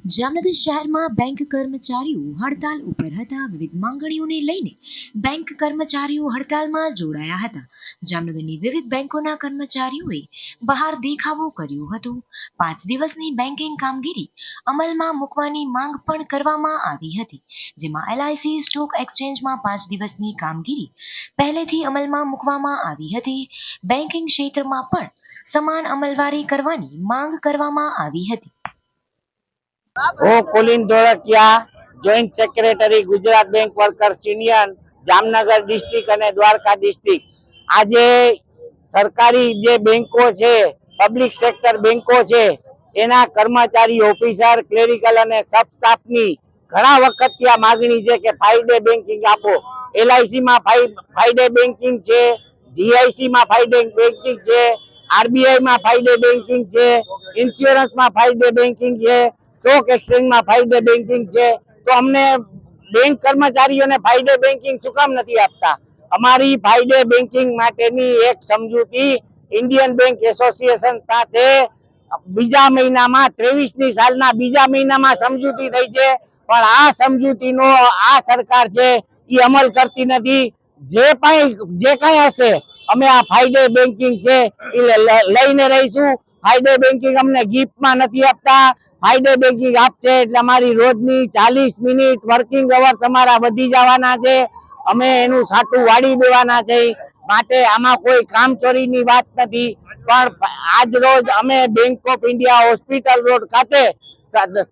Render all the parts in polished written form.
જામનગર શહેરમાં બેંક કર્મચારીઓ હડતાલ ઉપર હતા. વિવિધ માંગણીઓને લઈને બેંક કર્મચારીઓ હડતાલમાં જોડાયા હતા. જામનગરની વિવિધ બેંકોના કર્મચારીઓએ બહાર દેખાવો કર્યો હતો. 5 દિવસની બેંકિંગ કામગીરી અમલમાં મૂકવાની માંગ પણ કરવામાં આવી હતી, જેમાં એલઆઈસી સ્ટોક એક્સચેન્જમાં 5 દિવસની કામગીરી પહેલેથી અમલમાં મૂકવામાં આવી હતી. બેંકિંગ ક્ષેત્રમાં પણ સમાન અમલવારી કરવાની માંગ કરવામાં આવી હતી. હું Kulin Dholakia, joint secretary Gujarat bank workers union Jamnagar district અને દ્વારકા ડિસ્ટ્રિક્ટ. આજે સરકારી જે બેંકો છે, પબ્લિક સેક્ટર બેંકો છે, એના કર્મચારી, ઓફિસર, ક્લેરિકલ અને સબ સ્ટાફની ઘણા વખતથી આ માગણી છે કે 5 ડે બેન્કિંગ આપો. એલઆઈસી માં 5 ડે બેન્કિંગ છે, જીઆઈસી માં 5 ડે બેન્કિંગ છે, આરબીઆઈ માં 5 ડે બેન્કિંગ છે, ઇન્સ્યોરન્સ માં 5 ડે બેન્કિંગ છે, સ્ટોક એક્સચેન્જ માં 5 ડે બેન્કિંગ છે. તો અમને બેંક કર્મચારીઓને 5 ડે બેન્કિંગ શું કામ નથી આપતા? અમારી 5 ડે બેન્કિંગ માટેની એક સમજૂતી ઇન્ડિયન બેંક એસોસિએશન સાથે બીજા મહિનામાં 23ની સાલના બીજા મહિનામાં સમજૂતી થઈ છે, પણ આ સમજૂતીનો આ સરકાર છે એ અમલ કરતી નથી. જે કઈ હશે અમે આ 5 ડે બેન્કિંગ છે એ લઈને રહીશું. 5 ડે બેન્કિંગ અમને ગિફ્ટમાં નથી આપતા. 5 ડે બેન્કિંગ આપશે એટલે અમારી રોજની 40 મિનિટ વર્કિંગ અવર્સ અમારા વધી જવાના છે. અમે એનું સાટું વાળી દેવાના છે. માટે આમાં કોઈ કામચોરીની વાત નથી, પણ આજ રોજ અમે Bank of India hospital road ખાતે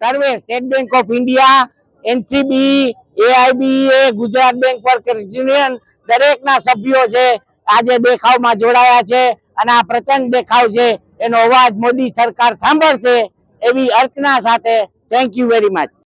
સર્વે State Bank of India, NCB, AIBA, Gujarat bank workers union દરેકના સભ્યો છે આજે દેખાવમાં જોડાયા છે. અને આ પ્રચંડ દેખાવ છે, એનો અવાજ મોદી સરકાર સાંભળશે એવી અર્ચના સાથે થેન્ક યુ વેરી મચ.